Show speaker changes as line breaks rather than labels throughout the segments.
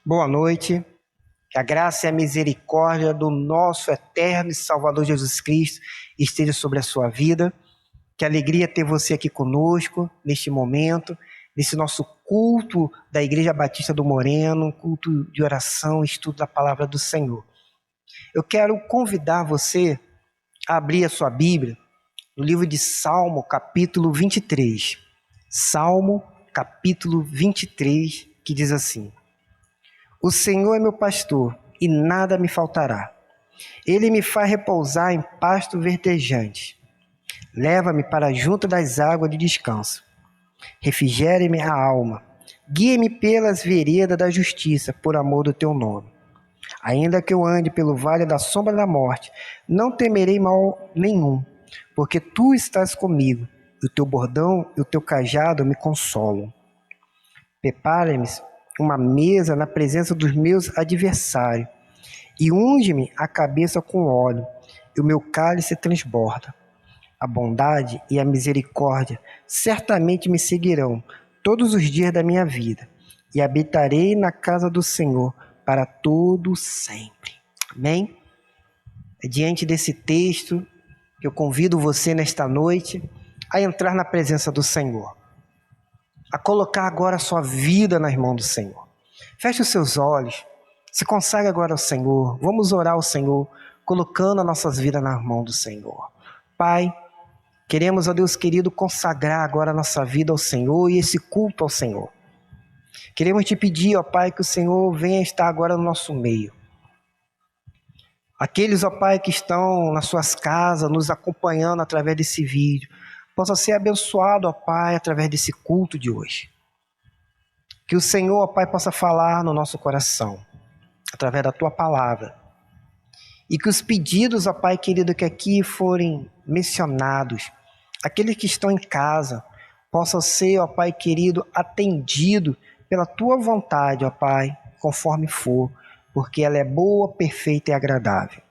Boa noite, que a graça e a misericórdia do nosso eterno e Salvador Jesus Cristo esteja sobre a sua vida. Que alegria ter você aqui conosco neste momento, nesse nosso culto da Igreja Batista do Moreno, culto de oração, estudo da Palavra do Senhor. Eu quero convidar você a abrir a sua Bíblia no livro de Salmo, capítulo 23. Salmo, capítulo 23, que diz assim: O Senhor é meu pastor, e nada me faltará. Ele me faz repousar em pasto verdejante. Leva-me para junto das águas de descanso. Refrigere-me a alma. Guia-me pelas veredas da justiça, por amor do teu nome. Ainda que eu ande pelo vale da sombra da morte, não temerei mal nenhum, porque tu estás comigo, e o teu bordão e o teu cajado me consolam. Prepara-me uma mesa na presença dos meus adversários, e unge-me a cabeça com óleo, e o meu cálice transborda. A bondade e a misericórdia certamente me seguirão todos os dias da minha vida, e habitarei na casa do Senhor para todo sempre. Amém? É diante desse texto que eu convido você nesta noite a entrar na presença do Senhor, a colocar agora a sua vida nas mãos do Senhor. Feche os seus olhos, se consagre agora ao Senhor. Vamos orar ao Senhor, colocando as nossas vidas nas mãos do Senhor. Pai, queremos, ó Deus querido, consagrar agora a nossa vida ao Senhor e esse culto ao Senhor. Queremos te pedir, ó Pai, que o Senhor venha estar agora no nosso meio. Aqueles, ó Pai, que estão nas suas casas, nos acompanhando através desse vídeo, possa ser abençoado, ó Pai, através desse culto de hoje. Que o Senhor, ó Pai, possa falar no nosso coração, através da Tua palavra. E que os pedidos, ó Pai querido, que aqui forem mencionados, aqueles que estão em casa, possam ser, ó Pai querido, atendidos pela Tua vontade, ó Pai, conforme for, porque ela é boa, perfeita e agradável.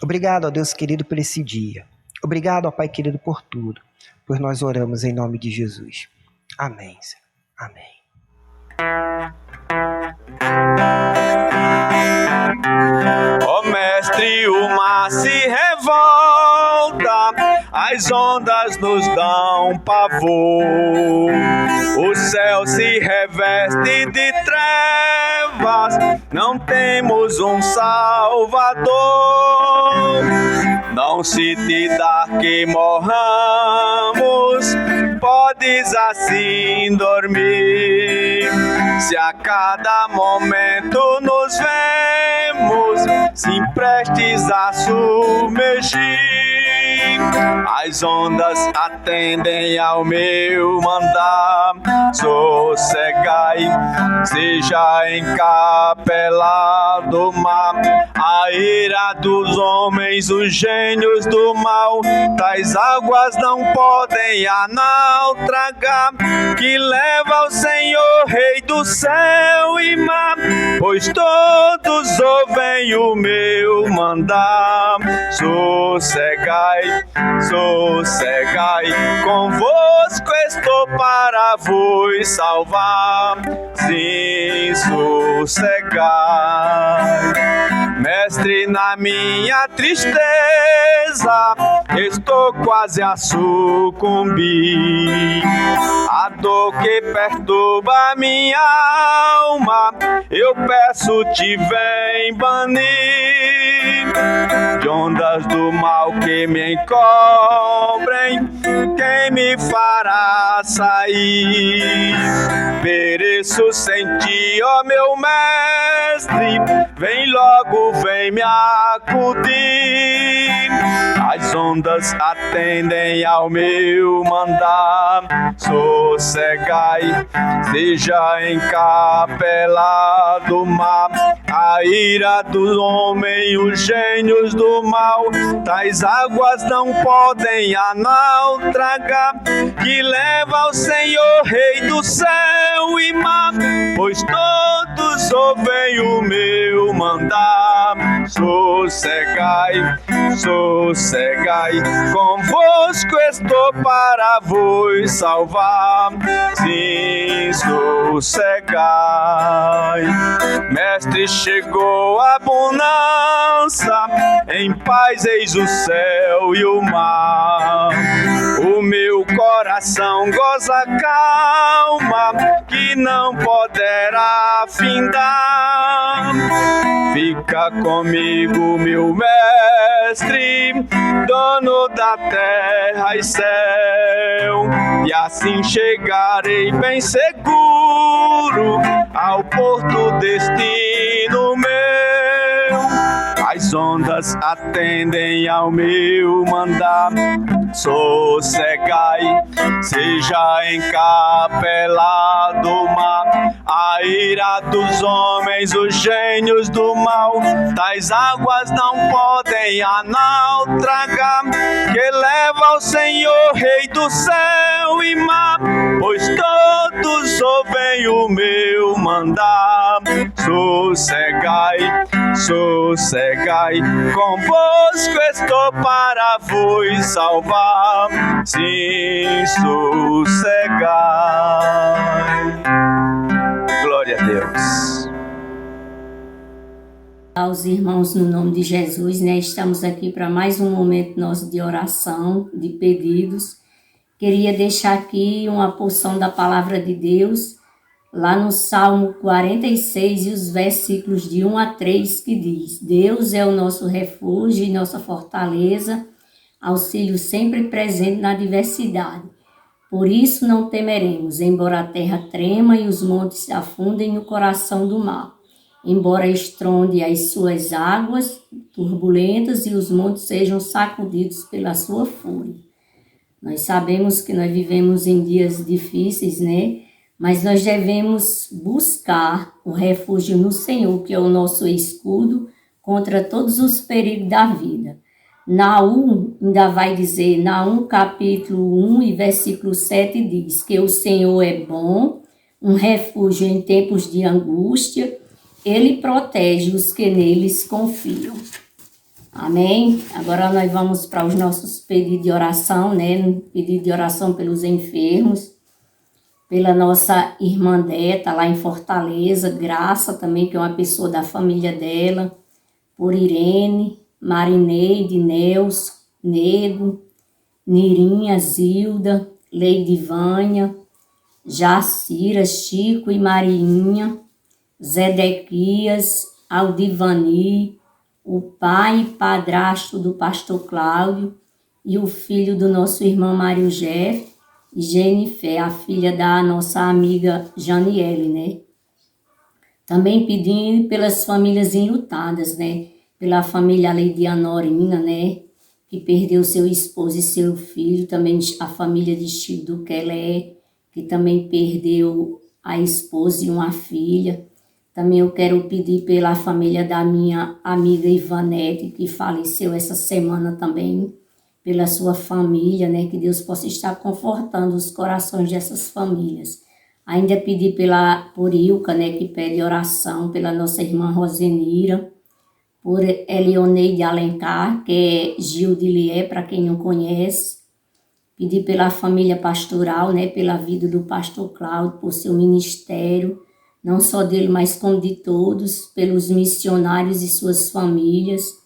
Obrigado, ó Deus querido, por esse dia. Obrigado, ó Pai querido, por tudo, pois nós oramos em nome de Jesus. Amém, Senhor. Amém.
Ó Mestre, o mar se revolta, as ondas nos dão pavor, o céu se reveste de trevas, não temos um Salvador. Não se te dá que morramos, podes assim dormir. Se a cada momento nos vemos, se prestes a submergir, as ondas atendem ao meu mandar. Sossegai, seja encapelado o mar, a ira dos homens, os gênios do mal, tais águas não podem a naufragar, que leva o Senhor, Rei do céu e mar, pois todos ouvem o meu mandar. Sossegai, sossegai, convosco estou para vos salvar. Sim, sossegai. Mestre, na minha tristeza estou quase a sucumbir. A dor que perturba minha alma, eu peço-te, vem banir. De ondas do mal que me encobrem, quem me fará sair? Pereço sem ti, ó meu mestre, vem logo, vem me acudir. As ondas atendem ao meu mandar. Sossegai, seja encapelado o mar, a ira do homem, os gênios do mal, tais águas não podem a naufragar, que leva ao Senhor, Rei do céu e mar, pois todos todos ouvem o meu mandar. Sossegai, sossegai, convosco estou para vos salvar. Sim, sossegai. Mestre, chegou a bonança, em paz eis o céu e o mar. O meu coração goza calma, que não poderá findar. Fica comigo, meu mestre, dono da terra e céu, e assim chegarei bem seguro ao porto destino meu. As ondas atendem ao meu mandar. Sossegai, seja encapelado o mar, a ira dos homens, os gênios do mal, tais águas não podem a naufragar, que leva ao Senhor, Rei do céu e mar, pois todos ouvem o meu mandar. Sossegai, sossegai, convosco estou para vos salvar. Sim, sossegai. Glória a Deus.
Aos irmãos, no nome de Jesus, né? Estamos aqui para mais um momento nosso de oração, de pedidos. Queria deixar aqui uma porção da palavra de Deus, lá no Salmo 46 e os versículos de 1 a 3, que diz: Deus é o nosso refúgio e nossa fortaleza, auxílio sempre presente na adversidade. Por isso não temeremos, embora a terra trema e os montes se afundem no coração do mar, embora estronde as suas águas turbulentas e os montes sejam sacudidos pela sua fúria. Nós sabemos que nós vivemos em dias difíceis, né? Mas nós devemos buscar o refúgio no Senhor, que é o nosso escudo contra todos os perigos da vida. Naum ainda vai dizer, Naum capítulo 1 e versículo 7 diz que o Senhor é bom, um refúgio em tempos de angústia, Ele protege os que neles confiam. Amém? Agora nós vamos para os nossos pedidos de oração, né? Pedido de oração pelos enfermos, pela nossa irmã Deta, lá em Fortaleza, Graça também, que é uma pessoa da família dela, por Irene, Marineide, Nelson, Nego, Nirinha, Zilda, Leidivânia, Jacira, Chico e Marinha, Zedequias, Aldivani, o pai e padrasto do pastor Cláudio e o filho do nosso irmão Mário Jeff e Jennifer, a filha da nossa amiga Janiele, né? Também pedindo pelas famílias enlutadas, né? Pela família Leidianorina, né? Que perdeu seu esposo e seu filho. Também a família de Chico do Quelé, que também perdeu a esposa e uma filha. Também eu quero pedir pela família da minha amiga Ivanete, que faleceu essa semana também, pela sua família, né? Que Deus possa estar confortando os corações dessas famílias. Ainda pedir por Ilka, né? Que pede oração, pela nossa irmã Rosenira, por Elioneide Alencar, que é Gil de Lié, para quem não conhece. Pedir pela família pastoral, né? Pela vida do pastor Cláudio, por seu ministério, não só dele, mas como de todos, pelos missionários e suas famílias.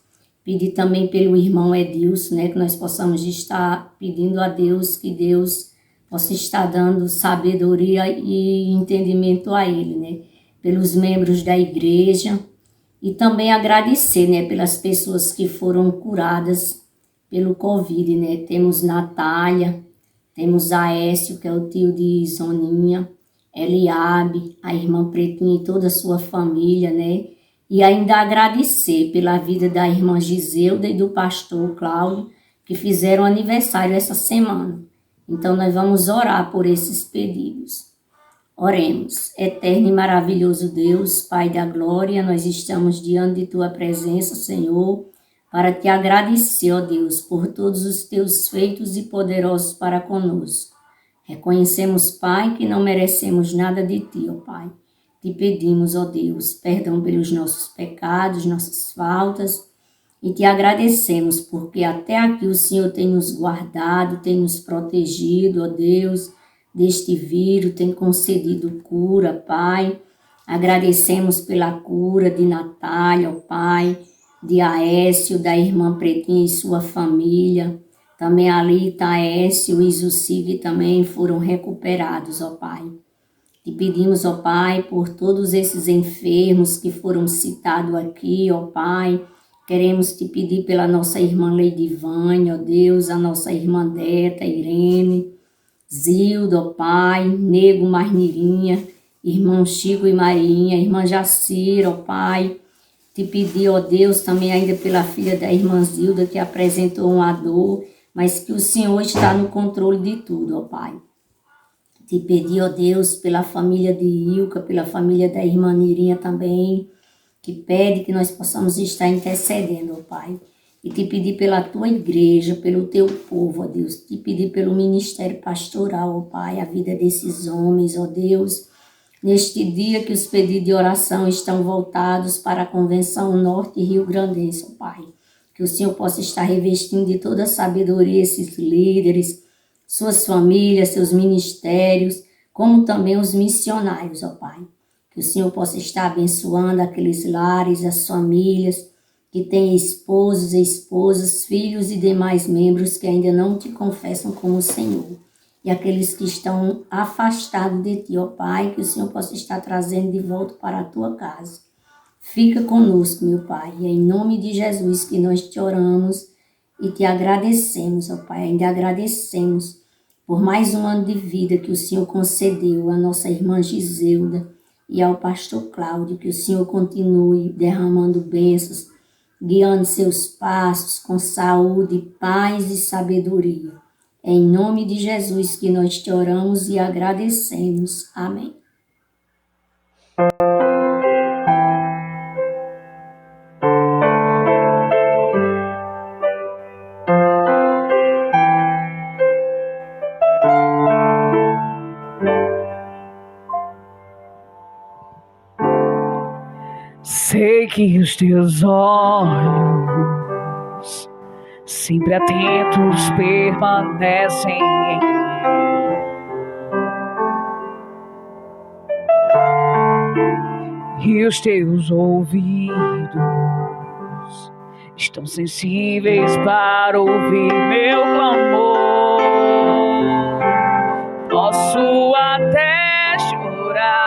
Pedir também pelo irmão Edilson, né, que nós possamos estar pedindo a Deus, que Deus possa estar dando sabedoria e entendimento a ele, né, pelos membros da igreja. E também agradecer, né, pelas pessoas que foram curadas pelo Covid, né. Temos Natália, temos Aécio, que é o tio de Zoninha, Eliabe, a irmã Pretinha e toda a sua família, né? E ainda agradecer pela vida da irmã Giselda e do pastor Cláudio, que fizeram aniversário essa semana. Então nós vamos orar por esses pedidos. Oremos. Eterno e maravilhoso Deus, Pai da glória, nós estamos diante de Tua presença, Senhor, para Te agradecer, ó Deus, por todos os Teus feitos e poderosos para conosco. Reconhecemos, Pai, que não merecemos nada de Ti, ó Pai. te pedimos, ó Deus, perdão pelos nossos pecados, nossas faltas, e te agradecemos porque até aqui o Senhor tem nos guardado, tem nos protegido, ó Deus, deste vírus, tem concedido cura, Pai. Agradecemos pela cura de Natália, ó Pai, de Aécio, da irmã Pretinha e sua família. Também ali Taécio e Zucig também foram recuperados, ó Pai. Te pedimos, ó Pai, por todos esses enfermos que foram citados aqui, ó Pai. Queremos te pedir pela nossa irmã Leidivânia, ó Deus, a nossa irmã Deta, Irene, Zilda, ó Pai, Nego Marnirinha, irmão Chico e Marinha, irmã Jacira, ó Pai. Te pedir, ó Deus, também ainda pela filha da irmã Zilda, que apresentou uma dor, mas que o Senhor está no controle de tudo, ó Pai. Te pedir, ó Deus, pela família de Ilka, pela família da irmã Nirinha também, que pede que nós possamos estar intercedendo, ó Pai. E te pedir pela tua igreja, pelo teu povo, ó Deus. Te pedir pelo ministério pastoral, ó Pai, a vida desses homens, ó Deus. Neste dia que os pedidos de oração estão voltados para a Convenção Norte Rio Grandense, ó Pai. Que o Senhor possa estar revestindo de toda a sabedoria esses líderes, suas famílias, seus ministérios, como também os missionários, ó Pai. Que o Senhor possa estar abençoando aqueles lares, as famílias que têm esposos e esposas, filhos e demais membros que ainda não te confessam como Senhor. E aqueles que estão afastados de ti, ó Pai, que o Senhor possa estar trazendo de volta para a tua casa. Fica conosco, meu Pai, e é em nome de Jesus que nós te oramos e te agradecemos, ó Pai. Ainda agradecemos por mais um ano de vida que o Senhor concedeu à nossa irmã Giselda e ao pastor Cláudio, que o Senhor continue derramando bênçãos, guiando seus passos com saúde, paz e sabedoria. É em nome de Jesus que nós te oramos e agradecemos. Amém.
Sei que os teus olhos, sempre atentos, permanecem em mim. E os teus ouvidos estão sensíveis para ouvir meu clamor. Posso até chorar,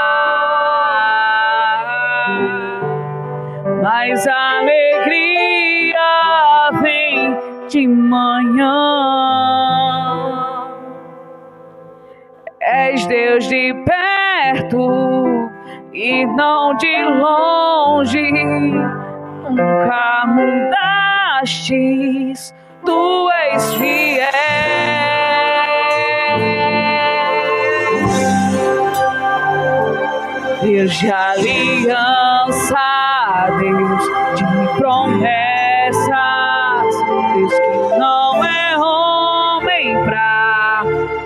mas a alegria vem de manhã. És Deus de perto e não de longe, nunca mudastes, tu és fiel. Deus de aliança, Deus de promessas, Deus que não é homem pra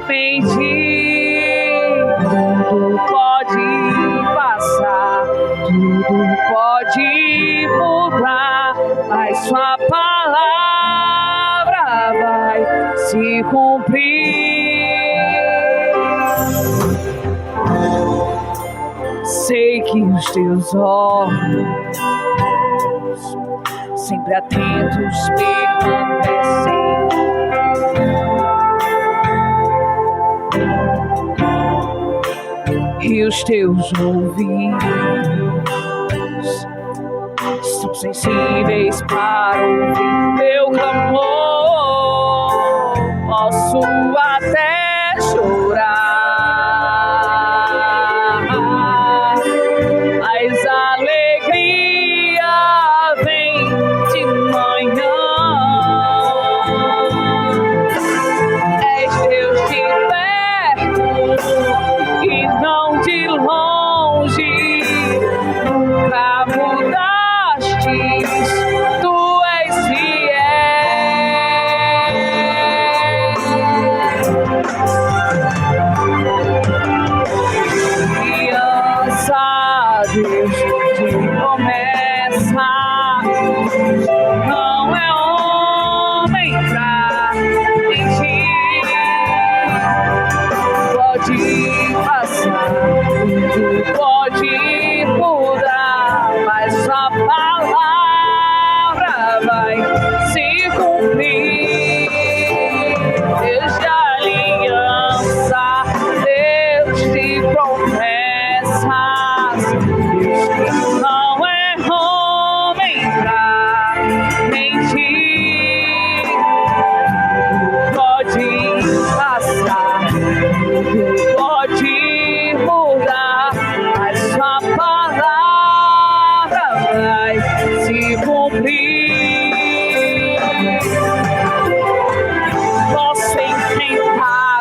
mentir. Tudo pode passar, tudo pode mudar, mas sua palavra vai se cumprir. Sei que os teus olhos, sempre atentos, permanecem. E os teus ouvidos estão sensíveis para ouvir meu clamor. Posso até chorar, mas a alegria vem de manhã. És Deus de perto e não de longe, nunca mudastes, tu és fiel.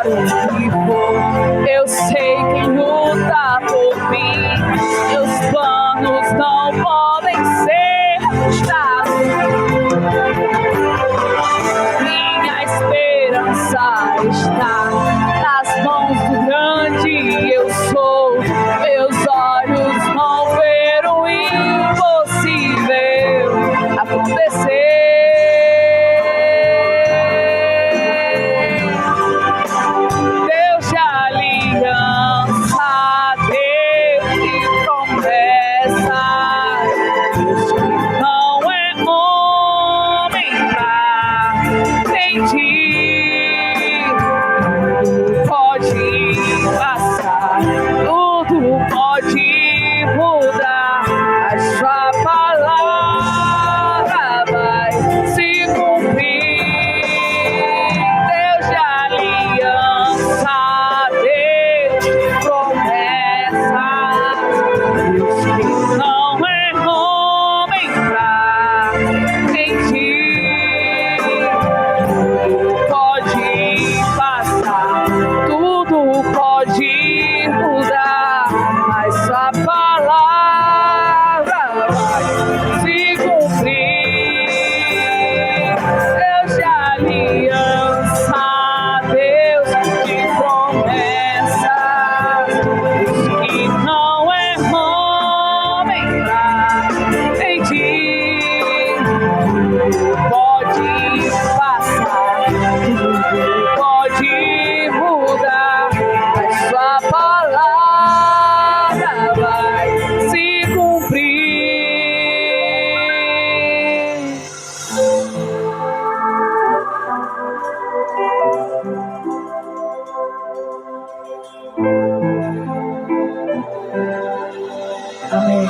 seja o que for, eu sei quem luta por mim. Meus planos não podem ser frustrados. Minha esperança está nas mãos do grande eu sou. Meus olhos não verão o impossível acontecer. Deus de aliança, Deus de promessa, Deus que não é homem pra mentir. Tudo pode passar, tudo pode mudar, a sua palavra vai se cumprir. Deus de aliança, Deus de promessa, Deus que não é homem pra mentir. Tudo pode passar, tudo pode mudar, mas sua palavra vai se cumprir. Deus de aliança, Deus de promessa, Deus que não é homem pra mentir. Tudo pode passar, tudo pode mudar, mas sua palavra vai se cumprir. Amém.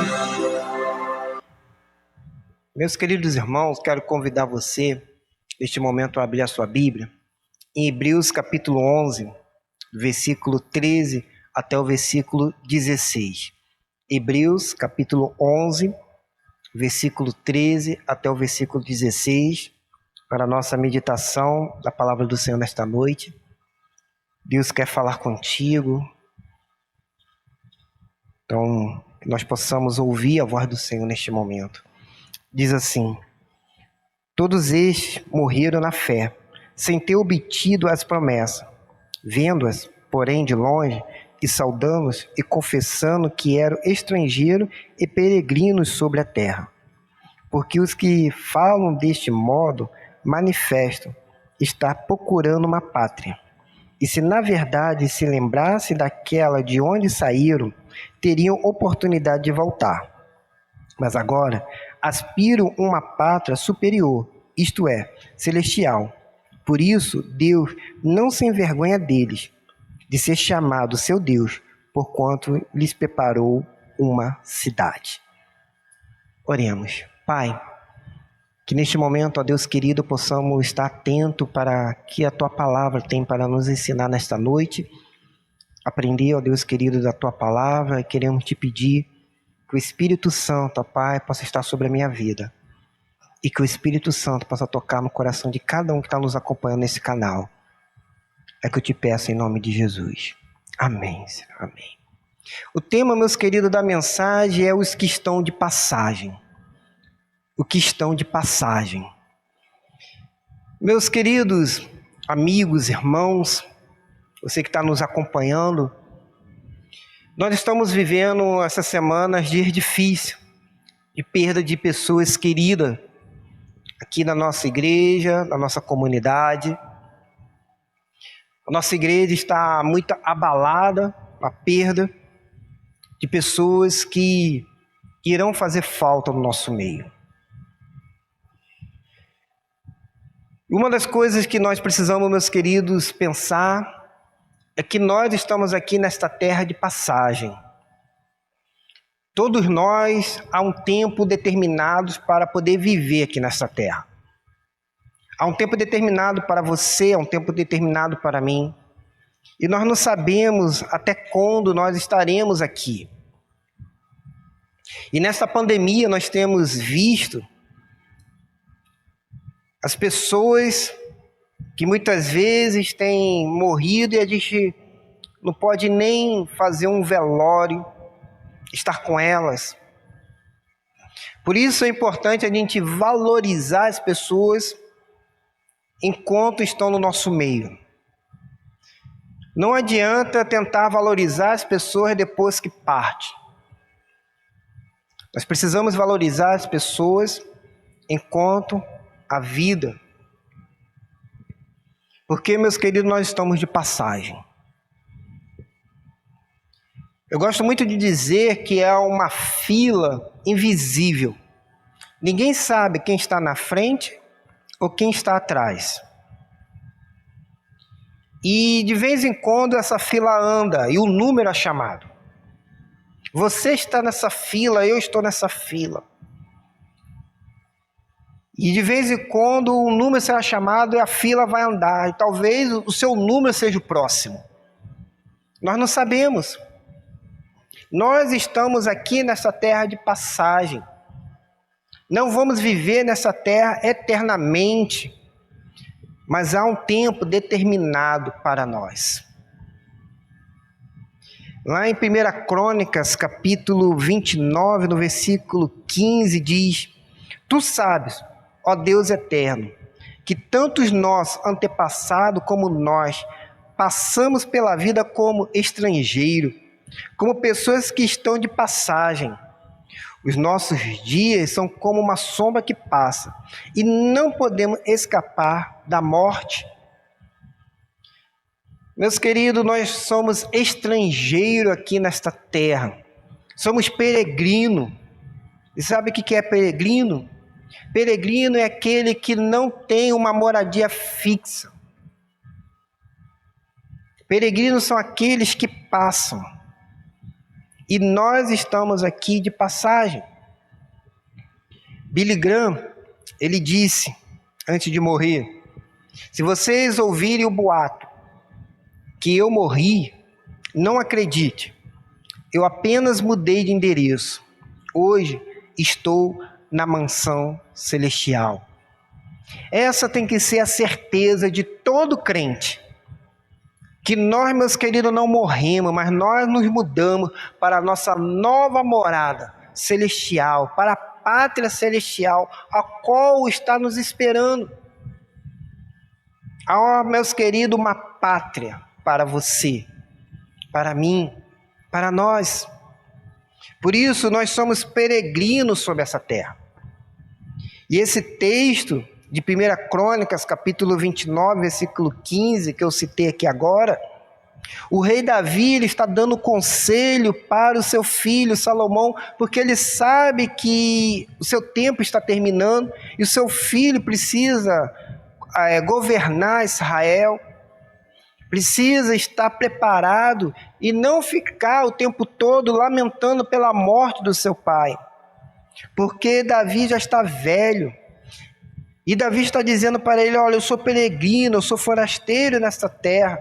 Meus queridos irmãos, quero convidar você, neste momento, a abrir a sua Bíblia, em Hebreus capítulo 11, versículo 13 até o versículo 16. Hebreus capítulo 11, versículo 13 até o versículo 16, para a nossa meditação da palavra do Senhor nesta noite. Deus quer falar contigo, então que nós possamos ouvir a voz do Senhor neste momento. Diz assim: todos estes morreram na fé, sem ter obtido as promessas, vendo-as, porém, de longe, e saudando-os e confessando que eram estrangeiros e peregrinos sobre a terra. Porque os que falam deste modo manifestam estar procurando uma pátria. E se na verdade se lembrasse daquela de onde saíram, teriam oportunidade de voltar. Mas agora aspiram uma pátria superior, isto é, celestial. Por isso, Deus não se envergonha deles, de ser chamado seu Deus, porquanto lhes preparou uma cidade. Oremos. Pai, que neste momento, ó Deus querido, possamos estar atento para que a Tua palavra tem para nos ensinar nesta noite. Aprender, ó Deus querido, da Tua palavra, e queremos Te pedir que o Espírito Santo, ó Pai, possa estar sobre a minha vida. E que o Espírito Santo possa tocar no coração de cada um que está nos acompanhando nesse canal. É que eu te peço em nome de Jesus. Amém, Senhor. Amém. O tema, meus queridos, da mensagem é os que estão de passagem. O que estão de passagem. Meus queridos amigos, irmãos, você que está nos acompanhando, nós estamos vivendo essas semanas dias difíceis, de perda de pessoas queridas, aqui na nossa igreja, na nossa comunidade. A nossa igreja está muito abalada, a perda de pessoas que irão fazer falta no nosso meio. Uma das coisas que nós precisamos, meus queridos, pensar é que nós estamos aqui nesta terra de passagem. Todos nós há um tempo determinado para poder viver aqui nesta terra. Há um tempo determinado para você, há um tempo determinado para mim. E nós não sabemos até quando nós estaremos aqui. E nesta pandemia nós temos visto as pessoas que que muitas vezes têm morrido e a gente não pode nem fazer um velório, estar com elas. Por isso é importante a gente valorizar as pessoas enquanto estão no nosso meio. Não adianta tentar valorizar as pessoas depois que partem. Nós precisamos valorizar as pessoas enquanto a vida. Porque, meus queridos, nós estamos de passagem. Eu gosto muito de dizer que é uma fila invisível. Ninguém sabe quem está na frente ou quem está atrás. E de vez em quando essa fila anda e o número é chamado. Você está nessa fila, eu estou nessa fila. E de vez em quando o número será chamado e a fila vai andar. E talvez o seu número seja o próximo. Nós não sabemos. Nós estamos aqui nessa terra de passagem. Não vamos viver nessa terra eternamente. Mas há um tempo determinado para nós. Lá em 1 Crônicas, capítulo 29, no versículo 15, diz: Tu sabes, ó Deus eterno, que tantos nós, antepassados como nós, passamos pela vida como estrangeiro, como pessoas que estão de passagem. Os nossos dias são como uma sombra que passa, e não podemos escapar da morte. Meus queridos, nós somos estrangeiros aqui nesta terra. Somos peregrino. E sabe o que é peregrino? Peregrino é aquele que não tem uma moradia fixa. Peregrinos são aqueles que passam. E nós estamos aqui de passagem. Billy Graham, ele disse, antes de morrer: se vocês ouvirem o boato que eu morri, não acredite. Eu apenas mudei de endereço. Hoje estou na mansão celestial. Essa tem que ser a certeza de todo crente. Que nós, meus queridos, não morremos, mas nós nos mudamos para a nossa nova morada celestial, para a pátria celestial, a qual está nos esperando. Há, meus queridos, uma pátria para você, para mim, para nós. Por isso nós somos peregrinos sobre essa terra. E esse texto de 1 Crônicas, capítulo 29, versículo 15, que eu citei aqui agora, o rei Davi, ele está dando conselho para o seu filho Salomão, porque ele sabe que o seu tempo está terminando e o seu filho precisa governar Israel, precisa estar preparado e não ficar o tempo todo lamentando pela morte do seu pai, porque Davi já está velho. E Davi está dizendo para ele: olha, eu sou peregrino, eu sou forasteiro nesta terra,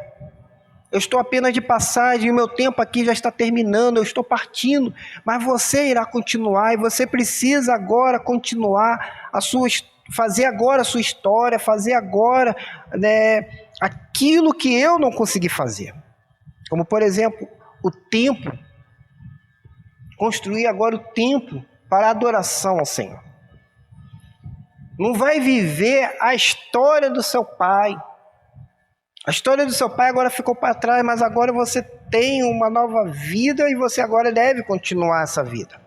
eu estou apenas de passagem, o meu tempo aqui já está terminando, eu estou partindo, mas você irá continuar, e você precisa agora continuar fazer agora a sua história, fazer agora aquilo que eu não consegui fazer. Como, por exemplo, o templo. Construir agora o templo para a adoração ao Senhor. Não vai viver a história do seu pai. A história do seu pai agora ficou para trás, mas agora você tem uma nova vida e você agora deve continuar essa vida.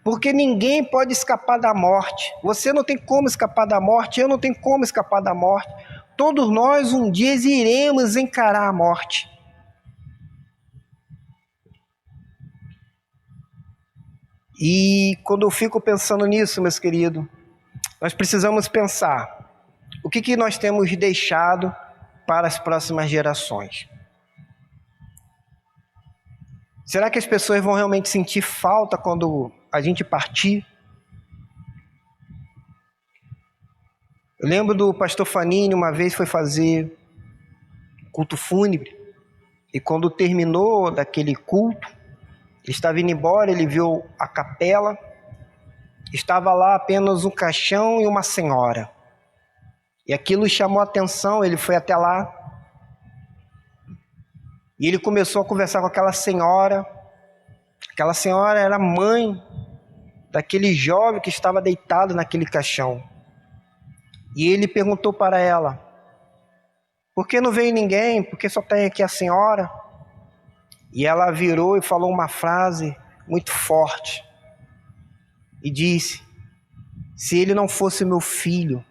Porque ninguém pode escapar da morte. Você não tem como escapar da morte, eu não tenho como escapar da morte. Todos nós um dia iremos encarar a morte. E quando eu fico pensando nisso, meus queridos, nós precisamos pensar o que nós temos deixado para as próximas gerações. Será que as pessoas vão realmente sentir falta quando a gente partir? Eu lembro do pastor Fanini, uma vez foi fazer culto fúnebre, e quando terminou daquele culto, ele estava indo embora, ele viu a capela, estava lá apenas um caixão e uma senhora. E aquilo chamou a atenção, ele foi até lá. E ele começou a conversar com aquela senhora. Aquela senhora era mãe daquele jovem que estava deitado naquele caixão. E ele perguntou para ela: por que não veio ninguém? Por que só tem aqui a senhora? E ela virou e falou uma frase muito forte. E disse: se ele não fosse meu filho,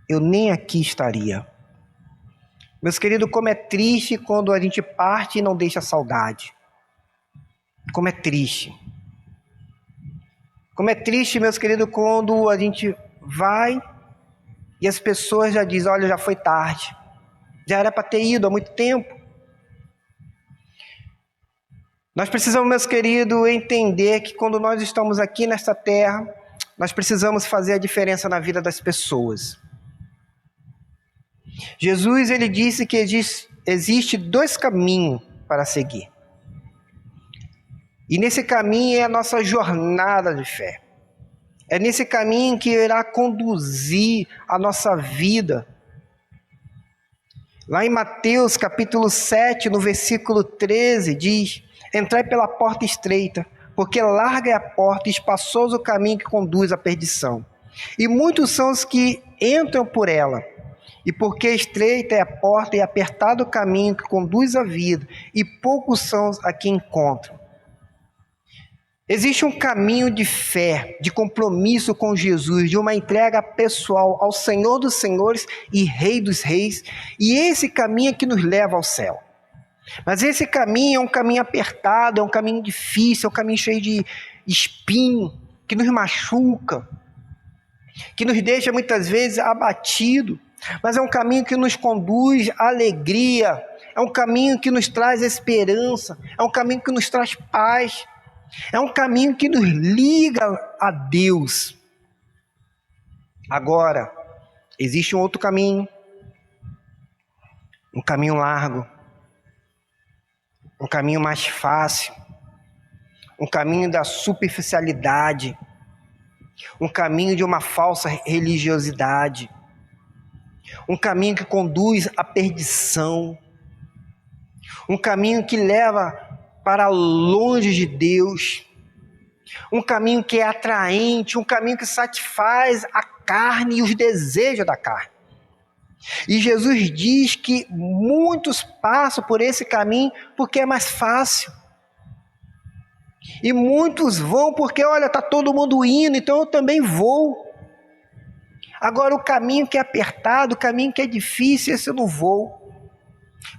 eu nem aqui estaria. Meus queridos, como é triste quando a gente parte e não deixa saudade. Como é triste. Como é triste, meus queridos, quando a gente vai e as pessoas já dizem: olha, já foi tarde. Já era para ter ido há muito tempo. Nós precisamos, meus queridos, entender que quando nós estamos aqui nesta terra, nós precisamos fazer a diferença na vida das pessoas. Jesus, ele disse que existe 2 caminhos para seguir. E nesse caminho é a nossa jornada de fé. É nesse caminho que irá conduzir a nossa vida. Lá em Mateus capítulo 7, no versículo 13, diz: entrai pela porta estreita, porque larga é a porta e espaçoso o caminho que conduz à perdição. E muitos são os que entram por ela. E porque estreita é a porta e apertado o caminho que conduz à vida, e poucos são os a que encontram. Existe um caminho de fé, de compromisso com Jesus, de uma entrega pessoal ao Senhor dos Senhores e Rei dos Reis, e esse caminho é que nos leva ao céu. Mas esse caminho é um caminho apertado, é um caminho difícil, é um caminho cheio de espinho, que nos machuca, que nos deixa muitas vezes abatido, mas é um caminho que nos conduz à alegria, é um caminho que nos traz esperança, é um caminho que nos traz paz, é um caminho que nos liga a Deus. Agora, existe um outro caminho, um caminho largo, um caminho mais fácil, um caminho da superficialidade, um caminho de uma falsa religiosidade, um caminho que conduz à perdição, um caminho que leva para longe de Deus, um caminho que é atraente, um caminho que satisfaz a carne e os desejos da carne. E Jesus diz que muitos passam por esse caminho porque é mais fácil. E muitos vão porque, olha, está todo mundo indo, então eu também vou. Agora o caminho que é apertado, o caminho que é difícil, esse eu não vou.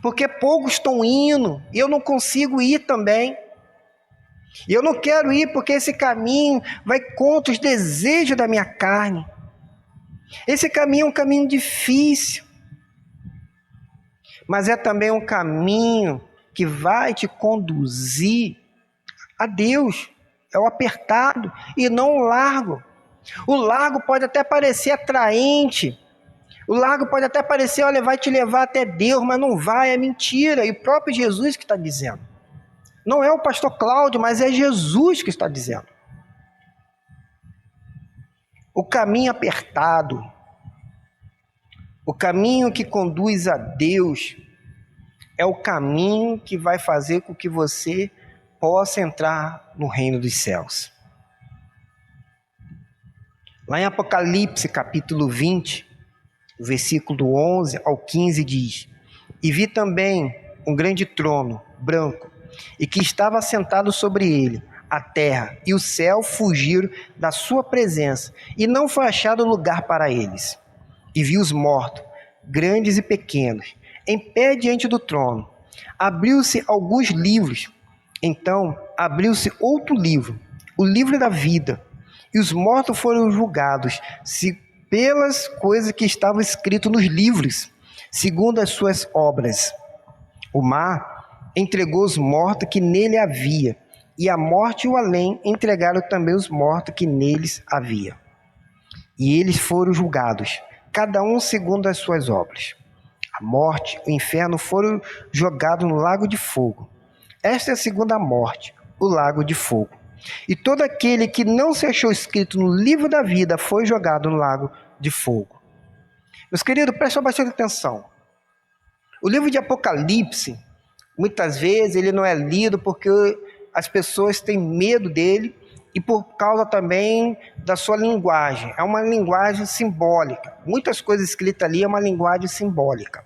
Porque poucos estão indo e eu não consigo ir também. E eu não quero ir porque esse caminho vai contra os desejos da minha carne. Esse caminho é um caminho difícil, mas é também um caminho que vai te conduzir a Deus. É o apertado e não o largo. O largo pode até parecer atraente, o largo pode até parecer, olha, vai te levar até Deus, mas não vai, é mentira. E o próprio Jesus que está dizendo. Não é o pastor Cláudio, mas é Jesus que está dizendo. O caminho apertado, o caminho que conduz a Deus, é o caminho que vai fazer com que você possa entrar no reino dos céus. Lá em Apocalipse, capítulo 20, versículo 11 ao 15 diz: e vi também um grande trono branco, e que estava assentado sobre ele. A terra e o céu fugiram da sua presença, e não foi achado lugar para eles. E vi os mortos, grandes e pequenos, em pé diante do trono. Abriu-se alguns livros. Então abriu-se outro livro, o livro da vida. E os mortos foram julgados pelas coisas que estavam escritas nos livros, segundo as suas obras. O mar entregou os mortos que nele havia, e a morte e o além entregaram também os mortos que neles havia. E eles foram julgados, cada um segundo as suas obras. A morte e o inferno foram jogados no lago de fogo. Esta é a segunda morte, o lago de fogo. E todo aquele que não se achou escrito no livro da vida foi jogado no lago de fogo. Meus queridos, prestem bastante atenção. O livro de Apocalipse, muitas vezes, ele não é lido porque as pessoas têm medo dele e por causa também da sua linguagem. É uma linguagem simbólica. Muitas coisas escritas ali é uma linguagem simbólica.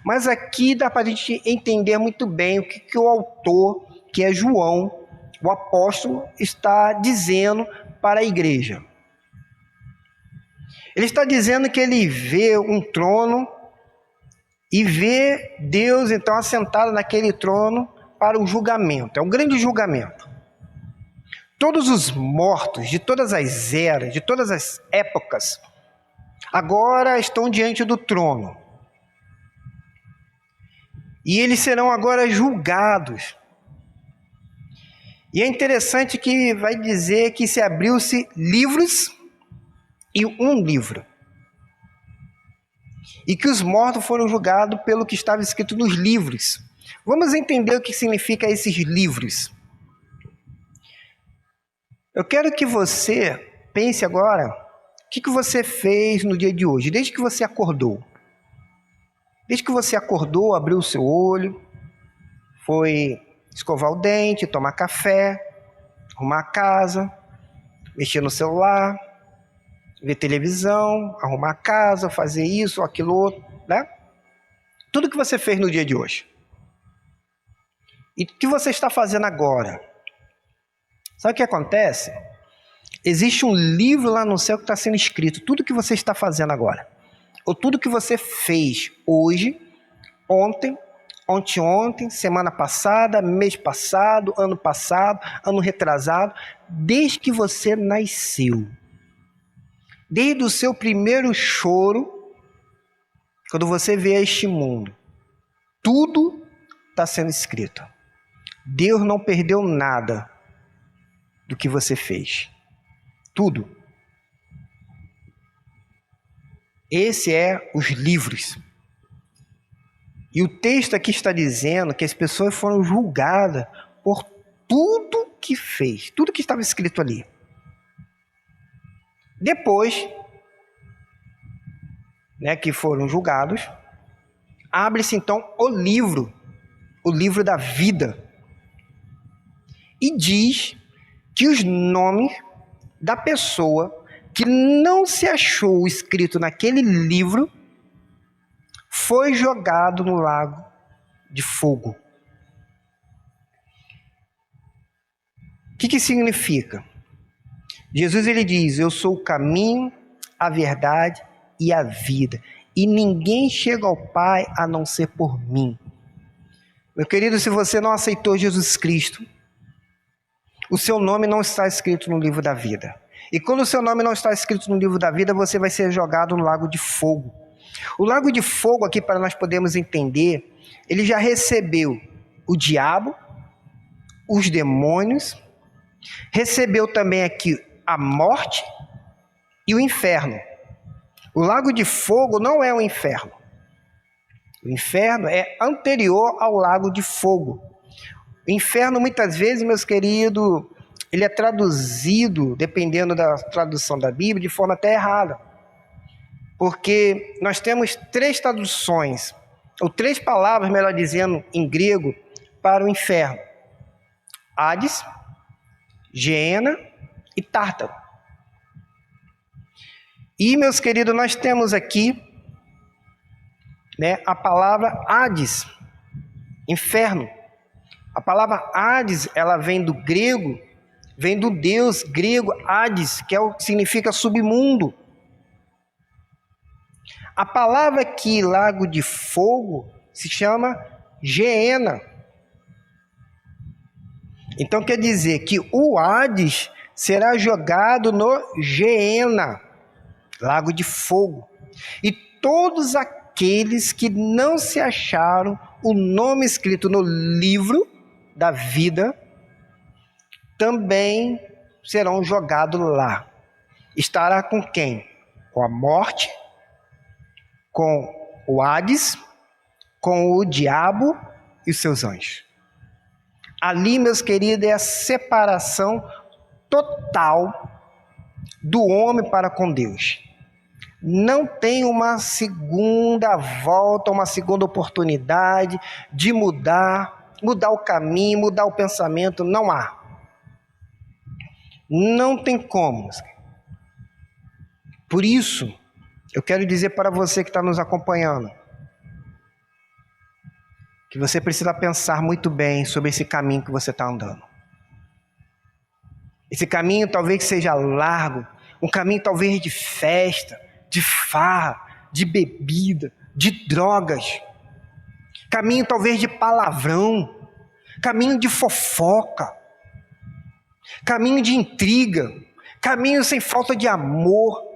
Mas aqui dá para a gente entender muito bem o que o autor, que é João, o apóstolo, está dizendo para a igreja. Ele está dizendo que ele vê um trono e vê Deus então assentado naquele trono para o julgamento. É um grande julgamento. Todos os mortos de todas as eras, de todas as épocas, agora estão diante do trono. E eles serão agora julgados. E é interessante que vai dizer que se abriu-se livros e um livro. E que os mortos foram julgados pelo que estava escrito nos livros. Vamos entender o que significa esses livros. Eu quero que você pense agora o que você fez no dia de hoje, desde que você acordou. Desde que você acordou, abriu o seu olho, foi escovar o dente, tomar café, arrumar a casa, mexer no celular, ver televisão, arrumar a casa, fazer isso, aquilo outro, né? Tudo que você fez no dia de hoje. E o que você está fazendo agora? Sabe o que acontece? Existe um livro lá no céu que está sendo escrito, tudo que você está fazendo agora. Ou tudo que você fez hoje, ontem, anteontem, semana passada, mês passado, ano retrasado, desde que você nasceu. Desde o seu primeiro choro, quando você veio a este mundo, tudo está sendo escrito. Deus não perdeu nada do que você fez. Tudo. Esse é os livros. E o texto aqui está dizendo que as pessoas foram julgadas por tudo que fez, tudo que estava escrito ali. Depois, que foram julgados, abre-se então o livro da vida. E diz que os nomes da pessoa que não se achou escrito naquele livro foi jogado no lago de fogo. O que significa? Jesus ele diz, eu sou o caminho, a verdade e a vida. E ninguém chega ao Pai a não ser por mim. Meu querido, se você não aceitou Jesus Cristo, o seu nome não está escrito no livro da vida. E quando o seu nome não está escrito no livro da vida, você vai ser jogado no lago de fogo. O lago de fogo aqui, para nós podermos entender, ele já recebeu o diabo, os demônios, recebeu também aqui a morte e o inferno. O lago de fogo não é o inferno. O inferno é anterior ao lago de fogo. O inferno, muitas vezes, meus queridos, ele é traduzido, dependendo da tradução da Bíblia, de forma até errada. Porque nós temos 3 traduções, ou 3 palavras, melhor dizendo, em grego, para o inferno. Hades, Geena e Tártaro. E, meus queridos, nós temos aqui a palavra Hades, inferno. A palavra Hades, ela vem do grego, vem do deus grego Hades, que significa submundo. A palavra aqui, lago de fogo, se chama Geena. Então quer dizer que o Hades será jogado no Geena, lago de fogo. E todos aqueles que não se acharam o nome escrito no livro da vida, também serão jogados lá. Estará com quem? Com a morte, com o Hades, com o diabo e os seus anjos. Ali, meus queridos, é a separação total do homem para com Deus. Não tem uma segunda volta, uma segunda oportunidade de mudar o caminho, mudar o pensamento. Não há. Não tem como. Por isso, eu quero dizer para você que está nos acompanhando, que você precisa pensar muito bem sobre esse caminho que você está andando. Esse caminho talvez seja largo, um caminho talvez de festa, de farra, de bebida, de drogas, caminho talvez de palavrão, caminho de fofoca, caminho de intriga, caminho sem falta de amor.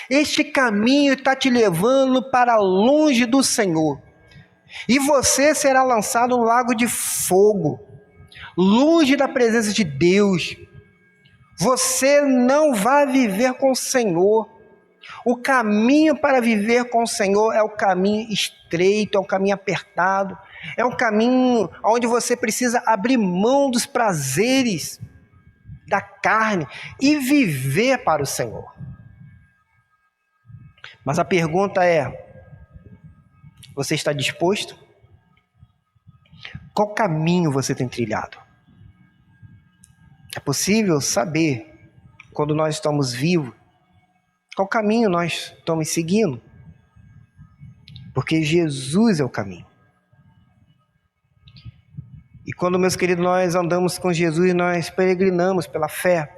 Este caminho está te levando para longe do Senhor. E você será lançado no lago de fogo, longe da presença de Deus. Você não vai viver com o Senhor. O caminho para viver com o Senhor é o caminho estreito, é um caminho apertado, é um caminho onde você precisa abrir mão dos prazeres da carne e viver para o Senhor. Mas a pergunta é: você está disposto? Qual caminho você tem trilhado? É possível saber, quando nós estamos vivos, qual caminho nós estamos seguindo? Porque Jesus é o caminho. E quando, meus queridos, nós andamos com Jesus, nós peregrinamos pela fé.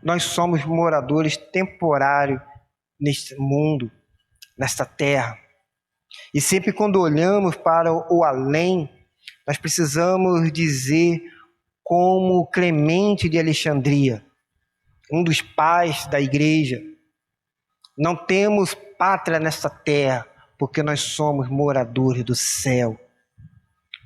Nós somos moradores temporários neste mundo, nesta terra. E sempre quando olhamos para o além, nós precisamos dizer como Clemente de Alexandria, um dos pais da igreja: não temos pátria nesta terra, porque nós somos moradores do céu.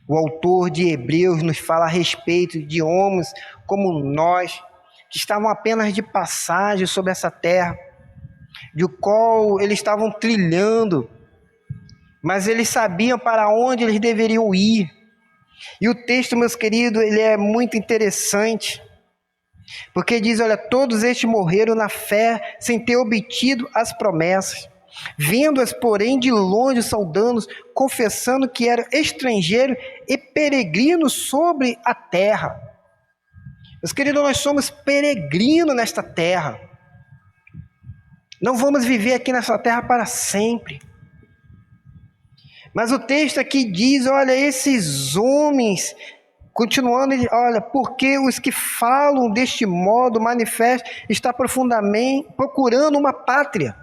O autor de Hebreus nos fala a respeito de homens como nós, que estavam apenas de passagem sobre essa terra, de qual eles estavam trilhando, mas eles sabiam para onde eles deveriam ir. E o texto, meus queridos, ele é muito interessante, porque diz: olha, todos estes morreram na fé, sem ter obtido as promessas, vendo-as, porém, de longe, saudando-os, confessando que eram estrangeiros e peregrinos sobre a terra. Meus queridos, nós somos peregrinos nesta terra. Não vamos viver aqui nessa terra para sempre. Mas o texto aqui diz: olha, esses homens, continuando, olha, porque os que falam deste modo manifestam está profundamente procurando uma pátria.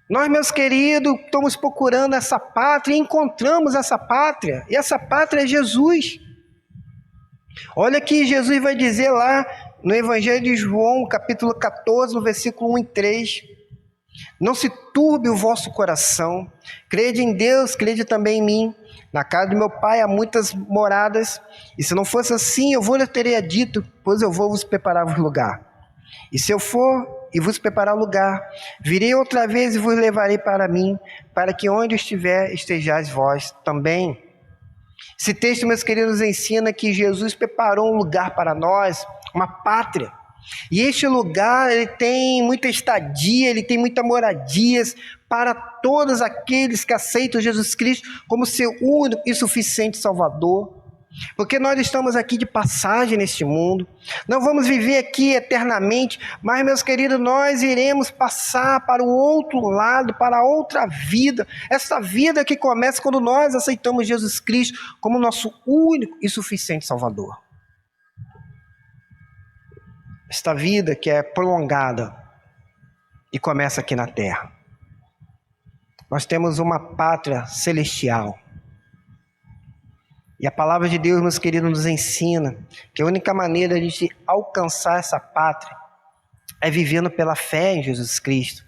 Nós, meus queridos, estamos procurando essa pátria e encontramos essa pátria. E essa pátria é Jesus. Olha que Jesus vai dizer lá no Evangelho de João, capítulo 14, no versículo 1 e 3. Não se turbe o vosso coração, crede em Deus, crede também em mim. Na casa do meu pai há muitas moradas, e se não fosse assim, eu vou lhe teria dito, pois eu vou vos preparar o lugar. E se eu for e vos preparar o lugar, virei outra vez e vos levarei para mim, para que onde eu estiver, estejais vós também. Esse texto, meus queridos, nos ensina que Jesus preparou um lugar para nós, uma pátria. E este lugar, ele tem muita estadia, ele tem muitas moradias para todos aqueles que aceitam Jesus Cristo como seu único e suficiente Salvador. Porque nós estamos aqui de passagem neste mundo, não vamos viver aqui eternamente, mas, meus queridos, nós iremos passar para o outro lado, para outra vida, essa vida que começa quando nós aceitamos Jesus Cristo como nosso único e suficiente Salvador. Esta vida que é prolongada e começa aqui na terra. Nós temos uma pátria celestial. E a palavra de Deus, meus queridos, nos ensina que a única maneira de a gente alcançar essa pátria é vivendo pela fé em Jesus Cristo.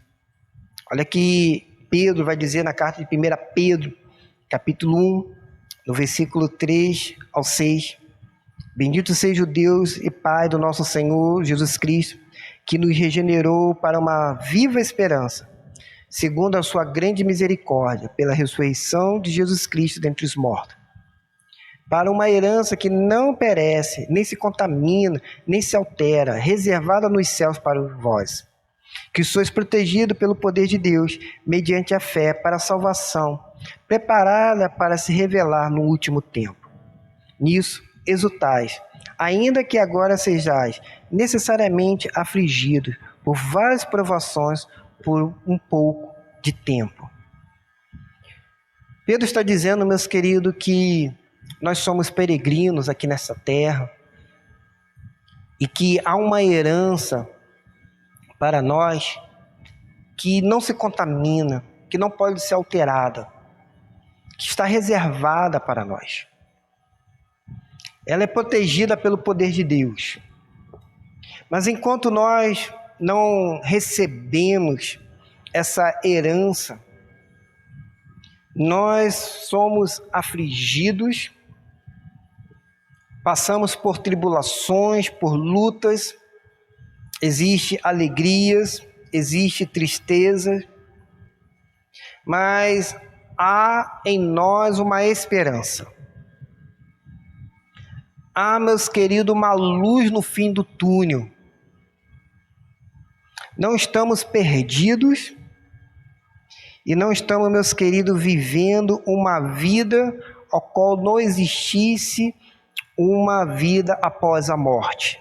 Olha que Pedro vai dizer na carta de 1 Pedro, capítulo 1, no versículo 3 ao 6. Bendito seja o Deus e Pai do nosso Senhor Jesus Cristo, que nos regenerou para uma viva esperança, segundo a sua grande misericórdia, pela ressurreição de Jesus Cristo dentre os mortos, para uma herança que não perece, nem se contamina, nem se altera, reservada nos céus para vós, que sois protegido pelo poder de Deus, mediante a fé, para a salvação, preparada para se revelar no último tempo. Nisso exultais, ainda que agora sejais necessariamente afligidos por várias provações por um pouco de tempo. Pedro está dizendo, meus queridos, que nós somos peregrinos aqui nessa terra e que há uma herança para nós que não se contamina, que não pode ser alterada, que está reservada para nós. Ela é protegida pelo poder de Deus. Mas enquanto nós não recebemos essa herança, nós somos afligidos, passamos por tribulações, por lutas, existe alegrias, existe tristeza, mas há em nós uma esperança. Há, meus queridos, uma luz no fim do túnel. Não estamos perdidos e não estamos, meus queridos, vivendo uma vida ao qual não existisse uma vida após a morte.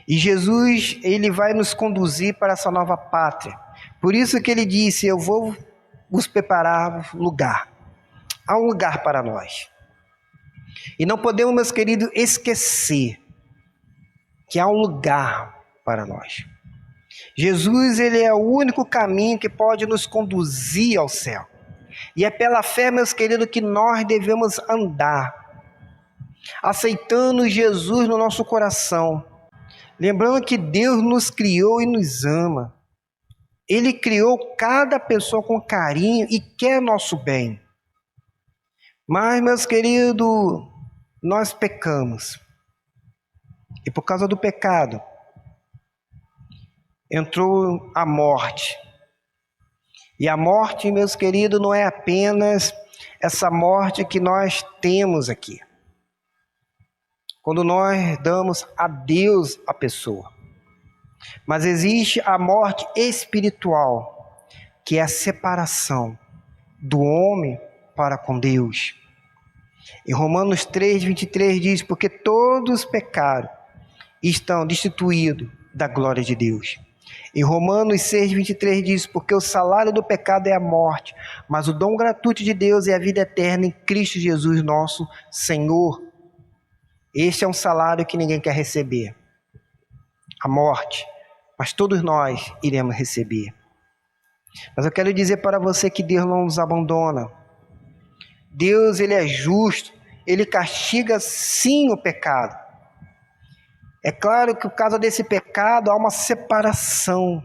E Jesus, ele vai nos conduzir para essa nova pátria. Por isso que ele disse, eu vou vos preparar lugar. Há um lugar para nós. E não podemos, meus queridos, esquecer que há um lugar para nós. Jesus, ele é o único caminho que pode nos conduzir ao céu. E é pela fé, meus queridos, que nós devemos andar, aceitando Jesus no nosso coração. Lembrando que Deus nos criou e nos ama. Ele criou cada pessoa com carinho e quer nosso bem. Mas, meus queridos, nós pecamos. E por causa do pecado, entrou a morte. E a morte, meus queridos, não é apenas essa morte que nós temos aqui. Quando nós damos a Deus a pessoa. Mas existe a morte espiritual, que é a separação do homem para com Deus. Em Romanos 3:23 diz, porque todos pecaram e estão destituídos da glória de Deus. Em Romanos 6:23 diz, porque o salário do pecado é a morte, mas o dom gratuito de Deus é a vida eterna em Cristo Jesus nosso Senhor. Este é um salário que ninguém quer receber, a morte, mas todos nós iremos receber. Mas eu quero dizer para você que Deus não nos abandona. Deus, ele é justo, ele castiga sim o pecado. É claro que por causa desse pecado há uma separação,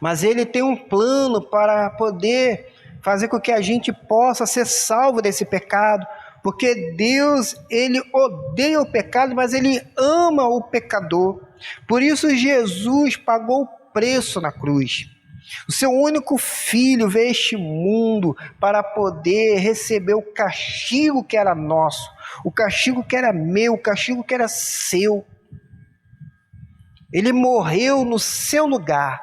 mas ele tem um plano para poder fazer com que a gente possa ser salvo desse pecado, porque Deus, ele odeia o pecado, mas ele ama o pecador. Por isso Jesus pagou o preço na cruz. O seu único filho veio a este mundo para poder receber o castigo que era nosso, o castigo que era meu, o castigo que era seu. Ele morreu no seu lugar,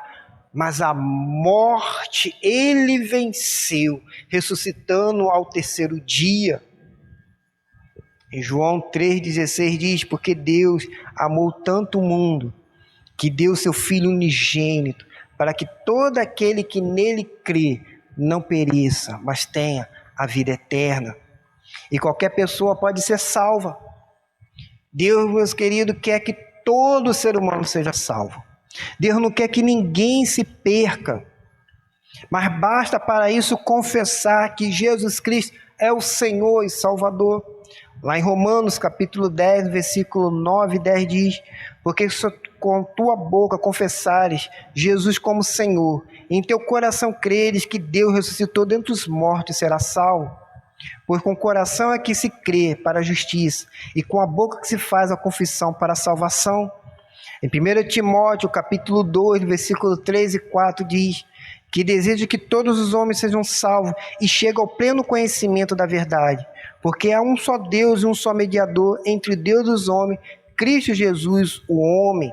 mas a morte ele venceu, ressuscitando ao terceiro dia. Em João 3,16 diz, porque Deus amou tanto o mundo, que deu seu Filho unigênito, para que todo aquele que nele crê não pereça, mas tenha a vida eterna. E qualquer pessoa pode ser salva. Deus, meus queridos, quer que todo ser humano seja salvo. Deus não quer que ninguém se perca. Mas basta para isso confessar que Jesus Cristo é o Senhor e Salvador. Lá em Romanos capítulo 10, versículo 9 e 10 diz, porque se com tua boca confessares Jesus como Senhor, e em teu coração creres que Deus ressuscitou dentre os mortos, será salvo. Pois com o coração é que se crê para a justiça, e com a boca que se faz a confissão para a salvação. Em 1 Timóteo capítulo 2, versículo 3 e 4 diz, que deseja que todos os homens sejam salvos e cheguem ao pleno conhecimento da verdade, porque há um só Deus e um só mediador entre Deus e os homens, Cristo Jesus, o homem.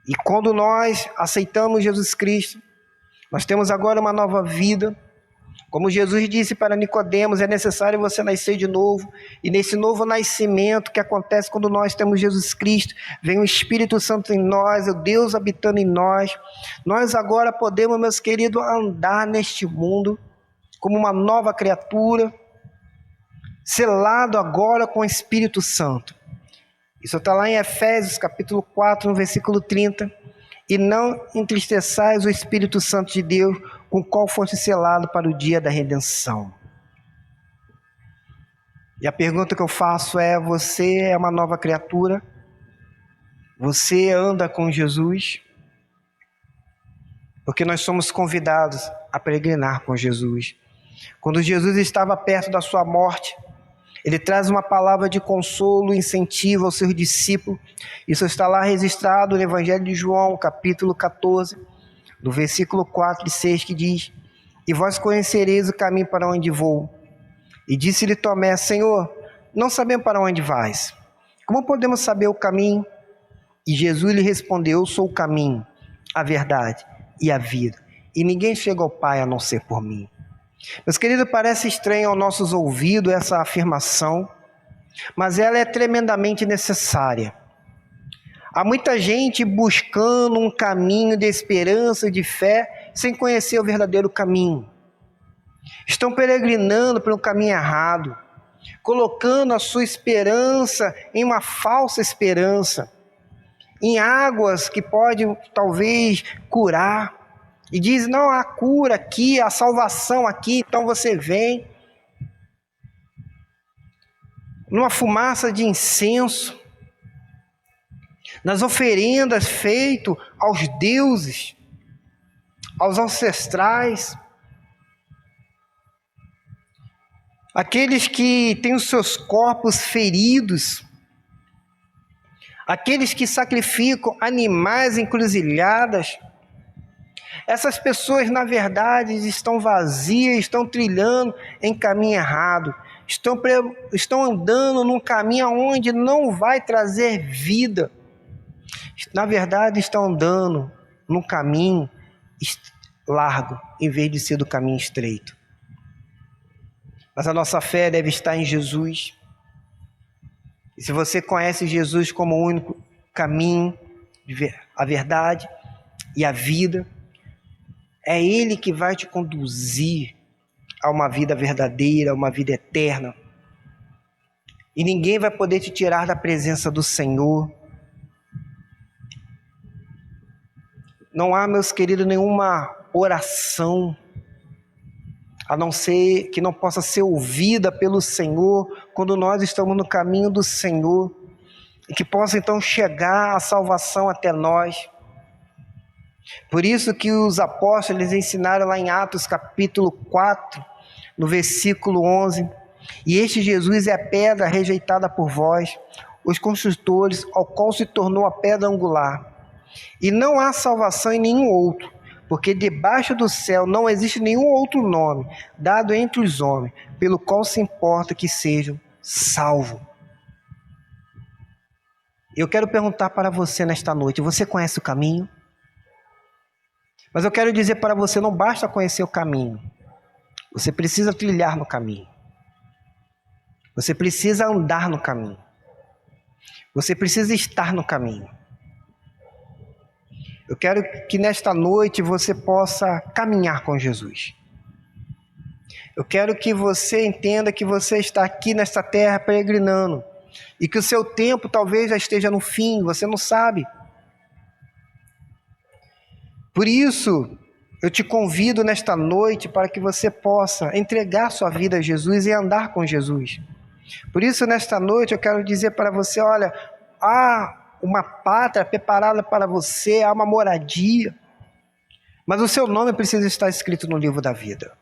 E quando nós aceitamos Jesus Cristo, nós temos agora uma nova vida. Como Jesus disse para Nicodemos, é necessário você nascer de novo. E nesse novo nascimento que acontece quando nós temos Jesus Cristo, vem o Espírito Santo em nós, o Deus habitando em nós. Nós agora podemos, meus queridos, andar neste mundo como uma nova criatura, selado agora com o Espírito Santo. Isso está lá em Efésios capítulo 4, no versículo 30. E não entristeçais o Espírito Santo de Deus, com o qual foste selado para o dia da redenção. E a pergunta que eu faço é: você é uma nova criatura? Você anda com Jesus? Porque nós somos convidados a peregrinar com Jesus. Quando Jesus estava perto da sua morte, ele traz uma palavra de consolo, incentivo aos seus discípulos. Isso está lá registrado no Evangelho de João, capítulo 14, no versículo 4 e 6, que diz: E vós conhecereis o caminho para onde vou. E disse-lhe Tomé: Senhor, não sabemos para onde vais. Como podemos saber o caminho? E Jesus lhe respondeu: Eu sou o caminho, a verdade e a vida. E ninguém chega ao Pai a não ser por mim. Meus queridos, parece estranho aos nossos ouvidos essa afirmação, mas ela é tremendamente necessária. Há muita gente buscando um caminho de esperança, de fé, sem conhecer o verdadeiro caminho. Estão peregrinando pelo caminho errado, colocando a sua esperança em uma falsa esperança, em águas que podem talvez curar. E diz: não, há cura aqui, há salvação aqui, então você vem. Numa fumaça de incenso, nas oferendas feitas aos deuses, aos ancestrais, aqueles que têm os seus corpos feridos, aqueles que sacrificam animais em encruzilhadas. Essas pessoas, na verdade, estão vazias, estão trilhando em caminho errado, estão andando num caminho onde não vai trazer vida. Na verdade, estão andando num caminho largo, em vez de ser do caminho estreito. Mas a nossa fé deve estar em Jesus. E se você conhece Jesus como o único caminho, a verdade e a vida, é Ele que vai te conduzir a uma vida verdadeira, a uma vida eterna. E ninguém vai poder te tirar da presença do Senhor. Não há, meus queridos, nenhuma oração, a não ser que não possa ser ouvida pelo Senhor, quando nós estamos no caminho do Senhor, e que possa então chegar a salvação até nós. Por isso que os apóstolos ensinaram lá em Atos capítulo 4, no versículo 11, e este Jesus é a pedra rejeitada por vós, os construtores, ao qual se tornou a pedra angular. E não há salvação em nenhum outro, porque debaixo do céu não existe nenhum outro nome, dado entre os homens, pelo qual se importa que sejam salvos. Eu quero perguntar para você nesta noite: você conhece o caminho? Mas eu quero dizer para você, não basta conhecer o caminho. Você precisa trilhar no caminho. Você precisa andar no caminho. Você precisa estar no caminho. Eu quero que nesta noite você possa caminhar com Jesus. Eu quero que você entenda que você está aqui nesta terra peregrinando. E que o seu tempo talvez já esteja no fim, você não sabe. Por isso, eu te convido nesta noite para que você possa entregar sua vida a Jesus e andar com Jesus. Por isso, nesta noite, eu quero dizer para você: olha, há uma pátria preparada para você, há uma moradia, mas o seu nome precisa estar escrito no livro da vida.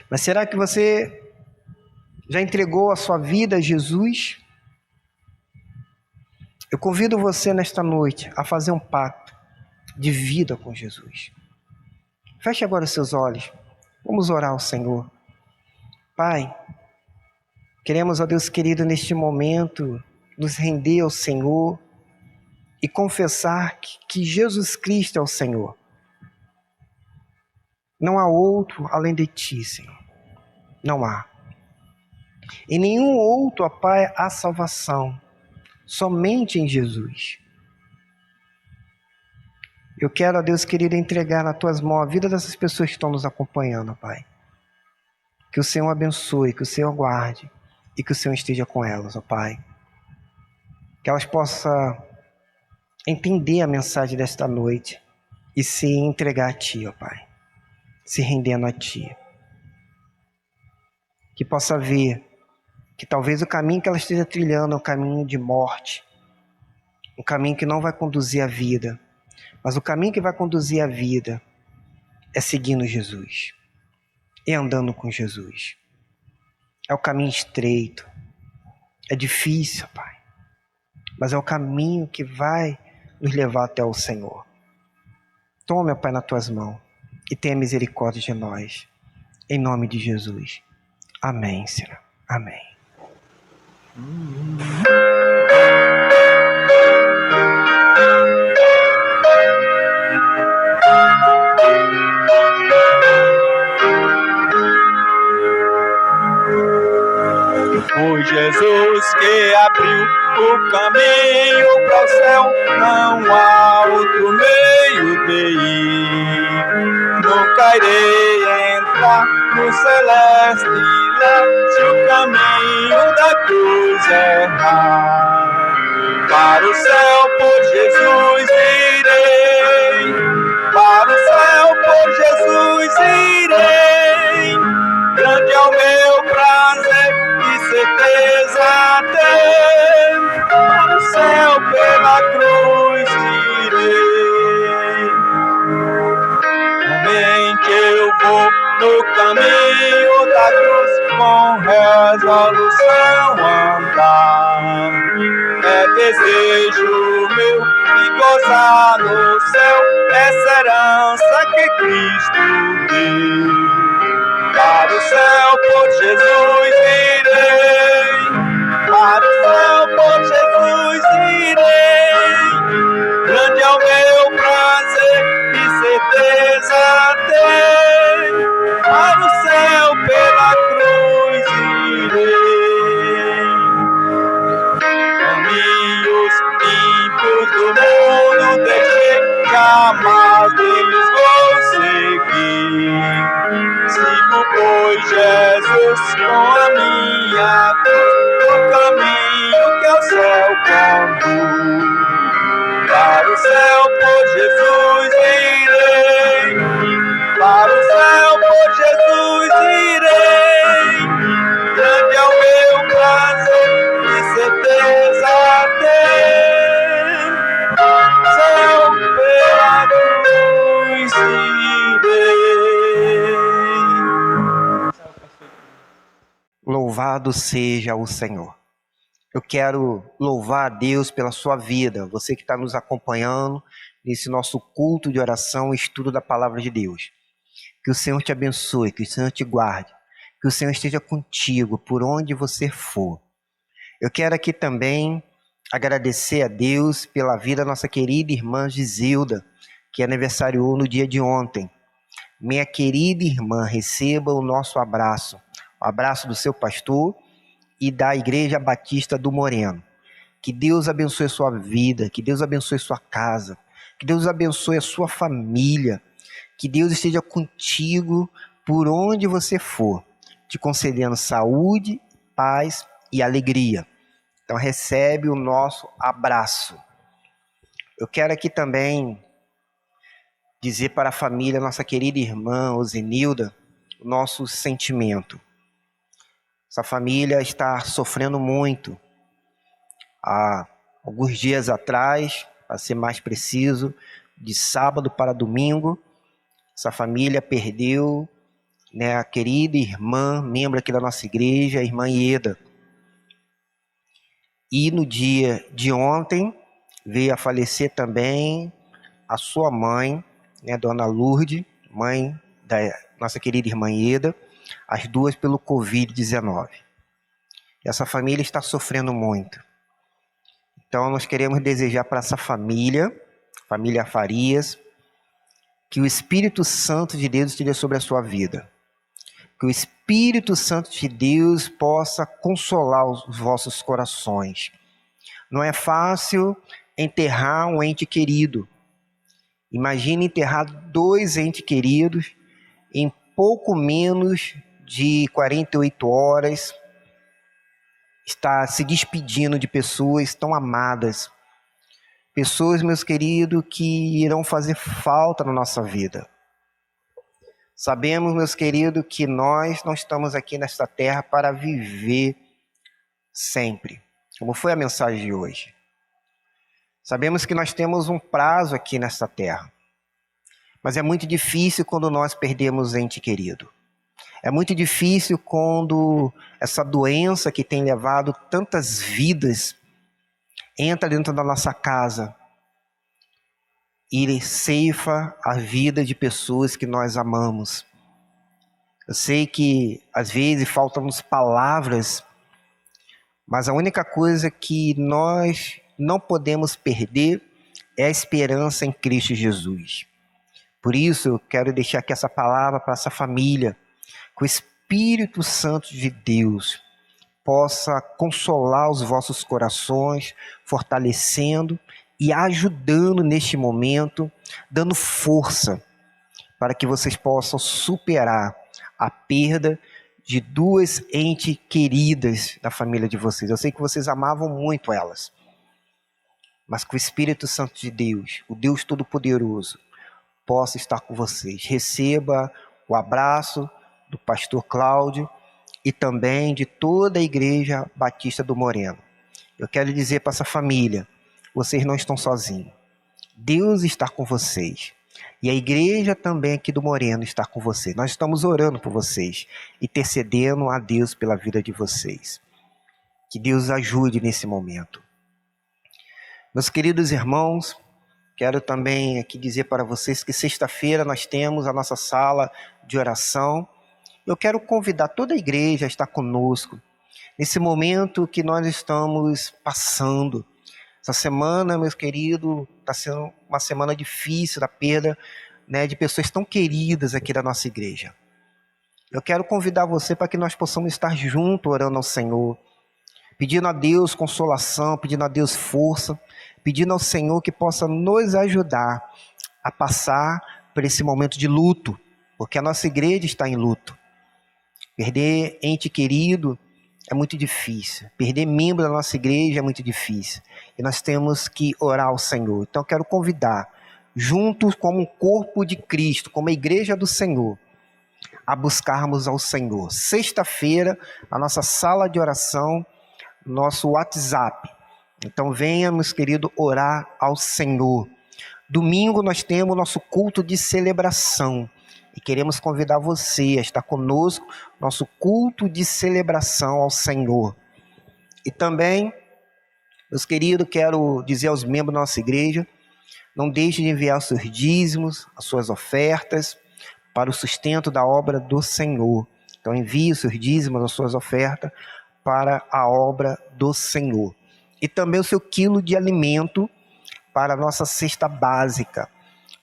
Mas será que você já entregou a sua vida a Jesus? Eu convido você nesta noite a fazer um pacto de vida com Jesus. Feche agora os seus olhos. Vamos orar ao Senhor. Pai, queremos, ó Deus querido, neste momento, nos render ao Senhor. e confessar que Jesus Cristo é o Senhor. Não há outro além de ti, Senhor. Não há. Em nenhum outro, ó Pai, há salvação. Somente em Jesus. Eu quero, ó Deus querido, entregar nas tuas mãos a vida dessas pessoas que estão nos acompanhando, ó Pai. Que o Senhor abençoe, que o Senhor guarde e que o Senhor esteja com elas, ó Pai. Que elas possam entender a mensagem desta noite e se entregar a Ti, ó Pai. Se rendendo a Ti. Que possa ver que talvez o caminho que ela esteja trilhando é um caminho de morte, um caminho que não vai conduzir à vida, mas o caminho que vai conduzir à vida é seguindo Jesus, e andando com Jesus. É o caminho estreito, é difícil, Pai, mas é o caminho que vai nos levar até o Senhor. Tome, Pai, nas tuas mãos e tenha misericórdia de nós, em nome de Jesus. Amém, Senhor. Amém.
Foi Jesus que abriu o caminho para o céu, não há outro meio de ir. Nunca irei entrar no celeste lá, se o caminho da cruz errar. Para o céu por Jesus irei, para o céu por Jesus irei. Grande é o meu prazer e certeza tenho, para o céu pela cruz irei. Somente eu vou no caminho da cruz, com resolução andar. É desejo meu de gozar no céu essa herança que Cristo deu. Para o céu por Jesus irei, para o céu por Jesus irei. Grande é o meu prazer e certeza tenho, para o céu pela cruz irei. Caminhos limpos do mundo deixei, jamais deles vou seguir. Sigo, pois, Jesus com a minha cruz, no caminho que ao céu conduz. Para o céu por Jesus irei, para o céu por Jesus irei. Grande é o meu prazer e certeza tenho, céu pela cruz irei.
Louvado seja o Senhor. Eu quero louvar a Deus pela sua vida, você que está nos acompanhando nesse nosso culto de oração e estudo da palavra de Deus. Que o Senhor te abençoe, que o Senhor te guarde, que o Senhor esteja contigo por onde você for. Eu quero aqui também agradecer a Deus pela vida da nossa querida irmã Gisilda, que aniversariou no dia de ontem. Minha querida irmã, receba o nosso abraço. O abraço do seu pastor e da Igreja Batista do Moreno. Que Deus abençoe a sua vida, que Deus abençoe a sua casa, que Deus abençoe a sua família, que Deus esteja contigo por onde você for, te concedendo saúde, paz e alegria. Então recebe o nosso abraço. Eu quero aqui também dizer para a família, nossa querida irmã Ozenilda, o nosso sentimento. Essa família está sofrendo muito. Há alguns dias atrás, para ser mais preciso, de sábado para domingo, essa família perdeu, a querida irmã, membro aqui da nossa igreja, a irmã Ieda. E no dia de ontem, veio a falecer também a sua mãe, Dona Lourdes, mãe da nossa querida irmã Ieda, as duas pelo Covid-19. Essa família está sofrendo muito. Então, nós queremos desejar para essa família Farias, que o Espírito Santo de Deus esteja sobre a sua vida. Que o Espírito Santo de Deus possa consolar os vossos corações. Não é fácil enterrar um ente querido. Imagine enterrar 2 entes queridos em pouco menos de 48 horas. Está se despedindo de pessoas tão amadas. Pessoas, meus queridos, que irão fazer falta na nossa vida. Sabemos, meus queridos, que nós não estamos aqui nesta terra para viver sempre, como foi a mensagem de hoje. Sabemos que nós temos um prazo aqui nesta terra, mas é muito difícil quando nós perdemos ente querido. É muito difícil quando essa doença que tem levado tantas vidas entra dentro da nossa casa e ceifa a vida de pessoas que nós amamos. Eu sei que às vezes faltam-nos palavras, mas a única coisa que nós não podemos perder é a esperança em Cristo Jesus. Por isso eu quero deixar aqui essa palavra para essa família, que o Espírito Santo de Deus possa consolar os vossos corações, fortalecendo e ajudando neste momento, dando força para que vocês possam superar a perda de 2 entes queridas da família de vocês. Eu sei que vocês amavam muito elas, mas que o Espírito Santo de Deus, o Deus Todo-Poderoso, possa estar com vocês. Receba o abraço do pastor Cláudio e também de toda a Igreja Batista do Moreno. Eu quero dizer para essa família, vocês não estão sozinhos. Deus está com vocês. E a igreja também aqui do Moreno está com vocês. Nós estamos orando por vocês, intercedendo a Deus pela vida de vocês. Que Deus ajude nesse momento. Meus queridos irmãos, quero também aqui dizer para vocês que sexta-feira nós temos a nossa sala de oração. Eu quero convidar toda a igreja a estar conosco nesse momento que nós estamos passando. Essa semana, meus queridos, está sendo uma semana difícil da perda, de pessoas tão queridas aqui da nossa igreja. Eu quero convidar você para que nós possamos estar juntos orando ao Senhor, pedindo a Deus consolação, pedindo a Deus força, pedindo ao Senhor que possa nos ajudar a passar por esse momento de luto, porque a nossa igreja está em luto. Perder ente querido é muito difícil. Perder membro da nossa igreja é muito difícil. E nós temos que orar ao Senhor. Então eu quero convidar, juntos como um corpo de Cristo, como a igreja do Senhor, a buscarmos ao Senhor. Sexta-feira, a nossa sala de oração, nosso WhatsApp. Então venha, meus queridos, orar ao Senhor. Domingo nós temos nosso culto de celebração. E queremos convidar você a estar conosco, nosso culto de celebração ao Senhor. E também, meus queridos, quero dizer aos membros da nossa igreja, não deixe de enviar os seus dízimos, as suas ofertas, para o sustento da obra do Senhor. Então envie os seus dízimos, as suas ofertas, para a obra do Senhor. E também o seu quilo de alimento para a nossa cesta básica.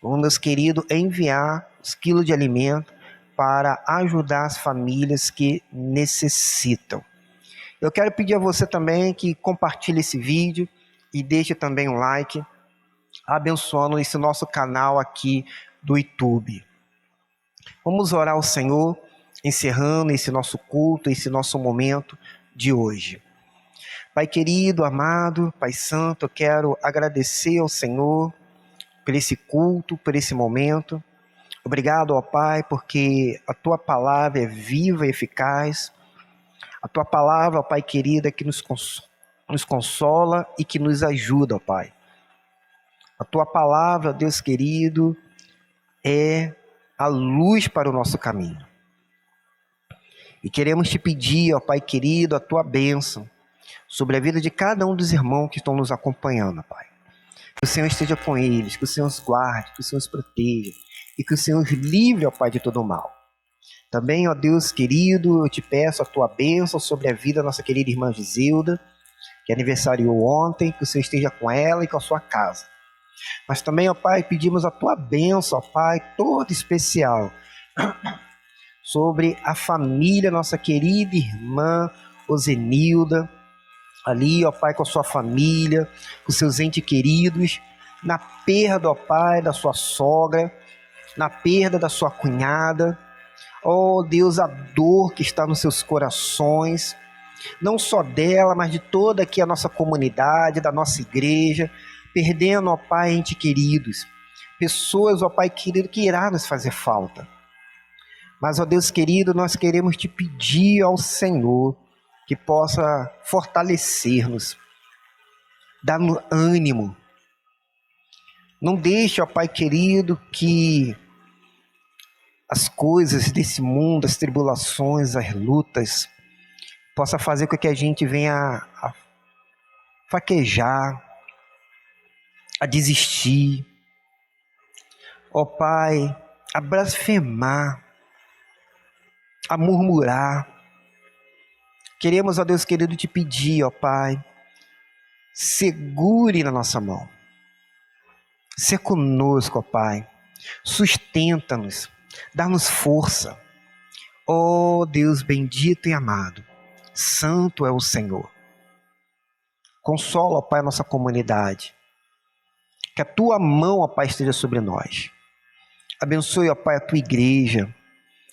Vamos, meus queridos, enviar os quilos de alimento para ajudar as famílias que necessitam. Eu quero pedir a você também que compartilhe esse vídeo e deixe também um like, abençoando esse nosso canal aqui do YouTube. Vamos orar ao Senhor, encerrando esse nosso culto, esse nosso momento de hoje. Pai querido, amado, Pai Santo, eu quero agradecer ao Senhor por esse culto, por esse momento. Obrigado, ó Pai, porque a Tua palavra é viva e eficaz. A Tua palavra, ó Pai querida, que nos consola e que nos ajuda, ó Pai. A Tua palavra, Deus querido, é a luz para o nosso caminho. E queremos Te pedir, ó Pai querido, a Tua bênção sobre a vida de cada um dos irmãos que estão nos acompanhando, Pai. Que o Senhor esteja com eles, que o Senhor os guarde, que o Senhor os proteja e que o Senhor os livre, ó Pai, de todo o mal. Também, ó Deus querido, eu te peço a Tua bênção sobre a vida da nossa querida irmã Giselda, que aniversariou ontem, que o Senhor esteja com ela e com a sua casa. Mas também, ó Pai, pedimos a Tua bênção, ó Pai, toda especial, sobre a família, nossa querida irmã Ozenilda, ali, ó Pai, com a sua família, com seus entes queridos, na perda, ó Pai, da sua sogra, na perda da sua cunhada. Ó Deus, a dor que está nos seus corações, não só dela, mas de toda aqui a nossa comunidade, da nossa igreja, perdendo, ó Pai, entes queridos, pessoas, ó Pai querido, que irá nos fazer falta. Mas, ó Deus querido, nós queremos te pedir ao Senhor que possa fortalecer-nos, dar-nos ânimo. Não deixe, ó Pai querido, que as coisas desse mundo, as tribulações, as lutas, possa fazer com que a gente venha a fraquejar, a desistir, ó Pai, a blasfemar, a murmurar. Queremos, ó Deus querido, te pedir, ó Pai, segure na nossa mão, se conosco, ó Pai, sustenta-nos, dá-nos força. Ó Deus bendito e amado, santo é o Senhor. Consola, ó Pai, a nossa comunidade, que a Tua mão, ó Pai, esteja sobre nós. Abençoe, ó Pai, a Tua igreja.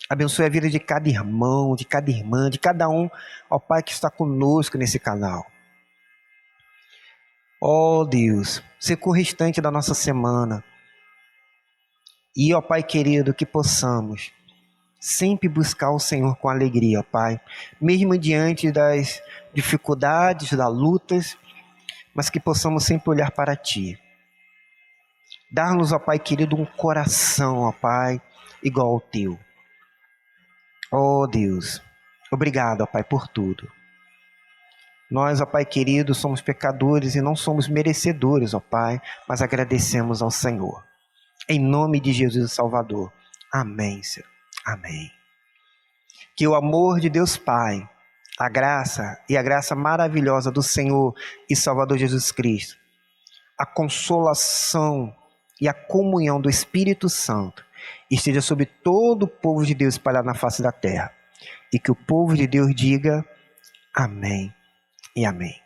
Abençoe a vida de cada irmão, de cada irmã, de cada um, ó Pai, que está conosco nesse canal. Ó Deus, seja o restante da nossa semana. E, ó Pai querido, que possamos sempre buscar o Senhor com alegria, ó Pai, mesmo diante das dificuldades, das lutas, mas que possamos sempre olhar para Ti. Dar-nos, ó Pai querido, um coração, ó Pai, igual ao Teu. Ó Deus, obrigado, ó Pai, por tudo. Nós, ó Pai querido, somos pecadores e não somos merecedores, ó Pai, mas agradecemos ao Senhor. Em nome de Jesus Salvador. Amém, Senhor. Amém. Que o amor de Deus Pai, a graça maravilhosa do Senhor e Salvador Jesus Cristo, a consolação e a comunhão do Espírito Santo esteja sobre todo o povo de Deus espalhado na face da terra. E que o povo de Deus diga amém e amém.